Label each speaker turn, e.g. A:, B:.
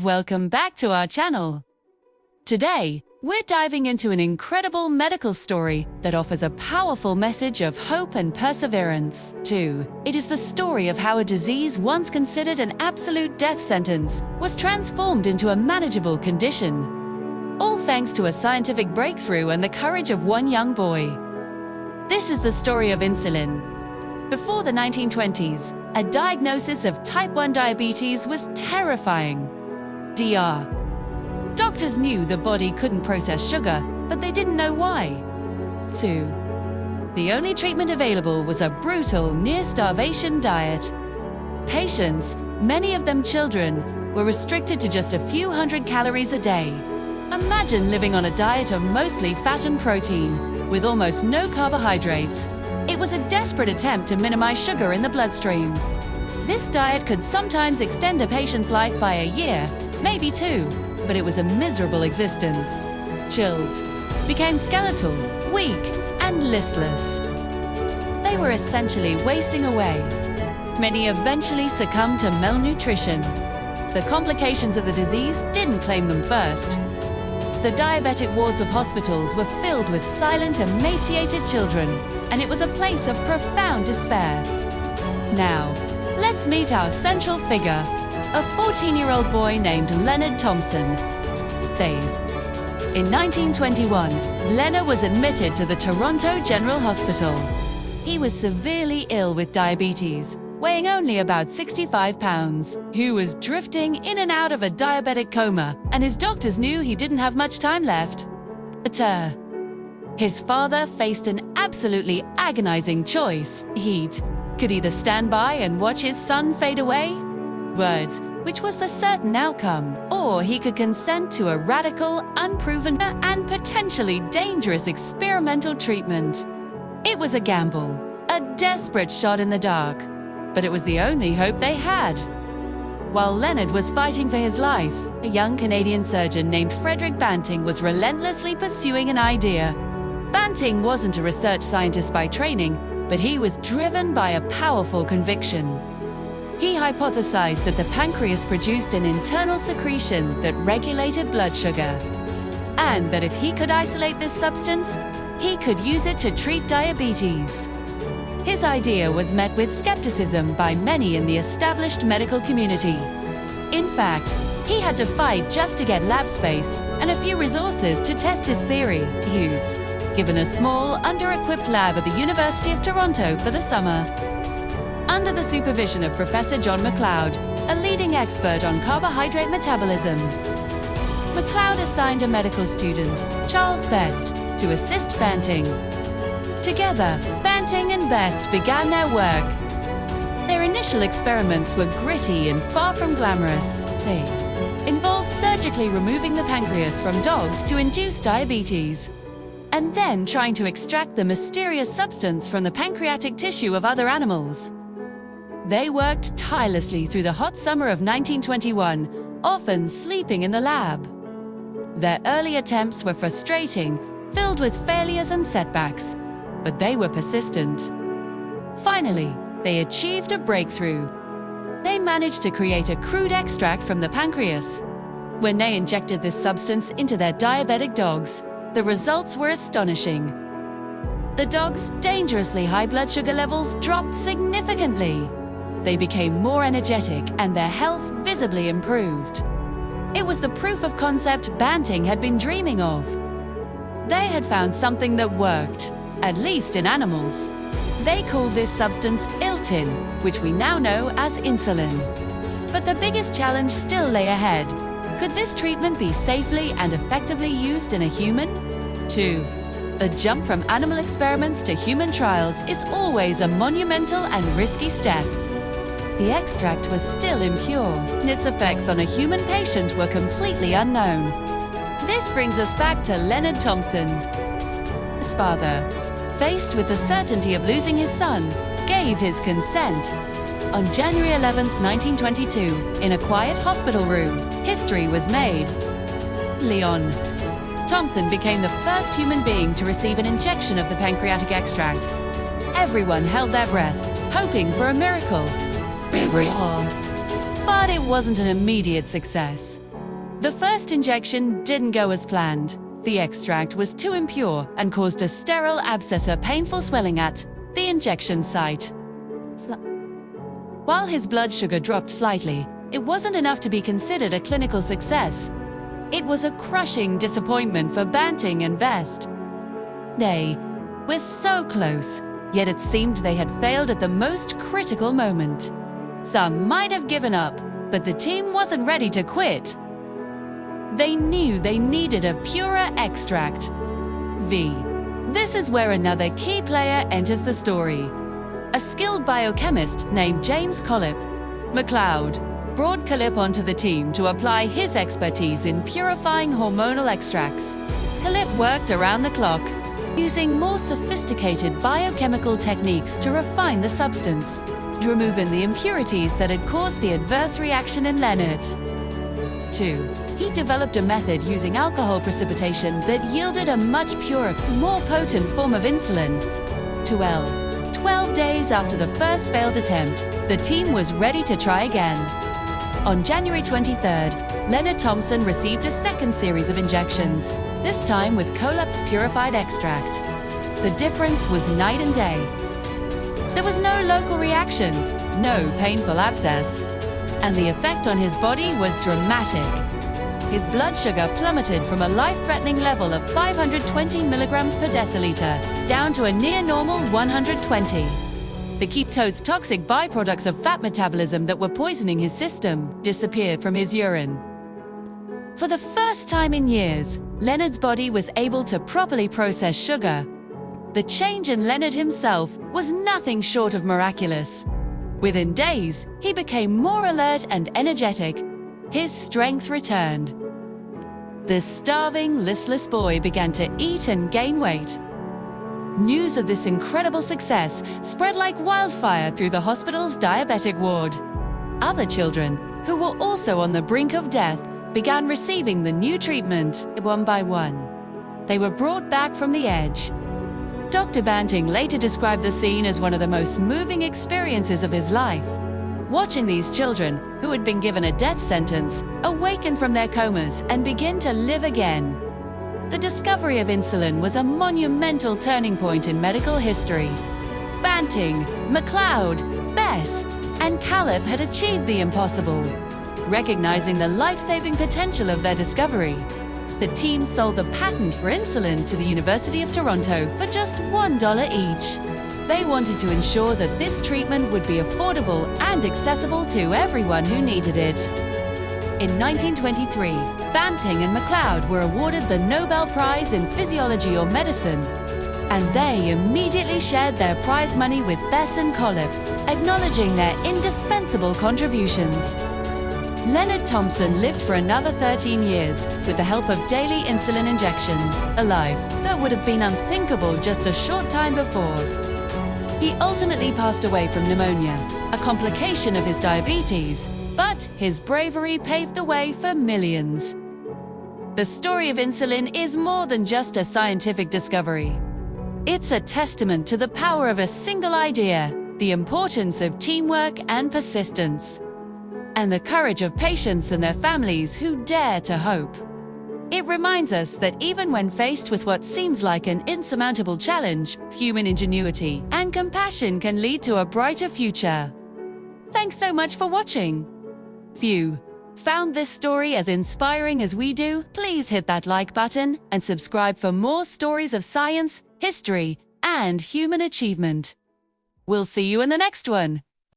A: Welcome back to our channel. Today, we're diving into an incredible medical story that offers a powerful message of hope and perseverance. It is the story of how a disease once considered an absolute death sentence was transformed into a manageable condition. All thanks to a scientific breakthrough and the courage of one young boy. This is the story of insulin. Before the 1920s, a diagnosis of type 1 diabetes was terrifying. Doctors knew the body couldn't process sugar, but they didn't know why. The only treatment available was a brutal, near-starvation diet. Patients, many of them children, were restricted to just a few hundred calories a day. Imagine living on a diet of mostly fat and protein, with almost no carbohydrates. It was a desperate attempt to minimize sugar in the bloodstream. This diet could sometimes extend a patient's life by a year, maybe 2, but it was a miserable existence. Childs became skeletal, weak, and listless. They were essentially wasting away. Many eventually succumbed to malnutrition. The complications of the disease didn't claim them first. The diabetic wards of hospitals were filled with silent, emaciated children, and it was a place of profound despair. Now, let's meet our central figure, a 14-year-old boy named Leonard Thompson. In 1921, Leonard was admitted to the Toronto General Hospital. He was severely ill with diabetes, weighing only about 65 pounds. He was drifting in and out of a diabetic coma, and his doctors knew he didn't have much time left. His father faced an absolutely agonizing choice. Could either stand by and watch his son fade away, which was the certain outcome, or he could consent to a radical, unproven, and potentially dangerous experimental treatment. It was a gamble, a desperate shot in the dark, but it was the only hope they had. While Leonard was fighting for his life, a young Canadian surgeon named Frederick Banting was relentlessly pursuing an idea. Banting wasn't a research scientist by training, but he was driven by a powerful conviction. He hypothesized that the pancreas produced an internal secretion that regulated blood sugar, and that if he could isolate this substance, he could use it to treat diabetes. His idea was met with skepticism by many in the established medical community. In fact, he had to fight just to get lab space and a few resources to test his theory. He was given a small, under-equipped lab at the University of Toronto for the summer. Under the supervision of Professor John McLeod, a leading expert on carbohydrate metabolism, McLeod assigned a medical student, Charles Best, to assist Banting. Together, Banting and Best began their work. Their initial experiments were gritty and far from glamorous. They involved surgically removing the pancreas from dogs to induce diabetes, and then trying to extract the mysterious substance from the pancreatic tissue of other animals. They worked tirelessly through the hot summer of 1921, often sleeping in the lab. Their early attempts were frustrating, filled with failures and setbacks, but they were persistent. Finally, they achieved a breakthrough. They managed to create a crude extract from the pancreas. When they injected this substance into their diabetic dogs, the results were astonishing. The dogs' dangerously high blood sugar levels dropped significantly. They became more energetic and their health visibly improved. It was the proof of concept Banting had been dreaming of. They had found something that worked, at least in animals. They called this substance Iltin, which we now know as insulin. But the biggest challenge still lay ahead. Could this treatment be safely and effectively used in a human? The jump from animal experiments to human trials is always a monumental and risky step. The extract was still impure, and its effects on a human patient were completely unknown. This brings us back to Leonard Thompson. His father, faced with the certainty of losing his son, gave his consent. On January 11, 1922, in a quiet hospital room, history was made. Leon Thompson became the first human being to receive an injection of the pancreatic extract. Everyone held their breath, hoping for a miracle. But it wasn't an immediate success. The first injection didn't go as planned. The extract was too impure and caused a sterile abscess or painful swelling at the injection site. While his blood sugar dropped slightly, it wasn't enough to be considered a clinical success. It was a crushing disappointment for Banting and Vest. They were so close, yet it seemed they had failed at the most critical moment. Some might have given up, but the team wasn't ready to quit. They knew they needed a purer extract. This is where another key player enters the story. A skilled biochemist named James Collip MacLeod brought Collip onto the team to apply his expertise in purifying hormonal extracts. Collip worked around the clock, using more sophisticated biochemical techniques to refine the substance, removing the impurities that had caused the adverse reaction in Leonard. 2. He developed a method using alcohol precipitation that yielded a much purer, more potent form of insulin. 12 days after the first failed attempt, the team was ready to try again. On January 23rd, Leonard Thompson received a second series of injections, this time with Collip's purified extract. The difference was night and day. There was no local reaction, no painful abscess, and the effect on his body was dramatic. His blood sugar plummeted from a life-threatening level of 520 milligrams per deciliter down to a near-normal 120. The ketones, toxic byproducts of fat metabolism that were poisoning his system, disappeared from his urine. For the first time in years, Leonard's body was able to properly process sugar. The change in Leonard himself was nothing short of miraculous. Within days, he became more alert and energetic. His strength returned. The starving, listless boy began to eat and gain weight. News of this incredible success spread like wildfire through the hospital's diabetic ward. Other children, who were also on the brink of death, began receiving the new treatment one by one. They were brought back from the edge. Dr. Banting later described the scene as one of the most moving experiences of his life. Watching these children, who had been given a death sentence, awaken from their comas and begin to live again. The discovery of insulin was a monumental turning point in medical history. Banting, MacLeod, Bess, and Collip had achieved the impossible. Recognizing the life-saving potential of their discovery, the team sold the patent for insulin to the University of Toronto for just $1 each. They wanted to ensure that this treatment would be affordable and accessible to everyone who needed it. In 1923, Banting and MacLeod were awarded the Nobel Prize in Physiology or Medicine, and they immediately shared their prize money with Bess and Collip, acknowledging their indispensable contributions. Leonard Thompson lived for another 13 years with the help of daily insulin injections, a life that would have been unthinkable just a short time before. He ultimately passed away from pneumonia, a complication of his diabetes, but his bravery paved the way for millions. The story of insulin is more than just a scientific discovery. It's a testament to the power of a single idea, the importance of teamwork and persistence, and the courage of patients and their families who dare to hope. It reminds us that even when faced with what seems like an insurmountable challenge, human ingenuity and compassion can lead to a brighter future. Thanks so much for watching. If you found this story as inspiring as we do, please hit that like button and subscribe for more stories of science, history, and human achievement. We'll see you in the next one.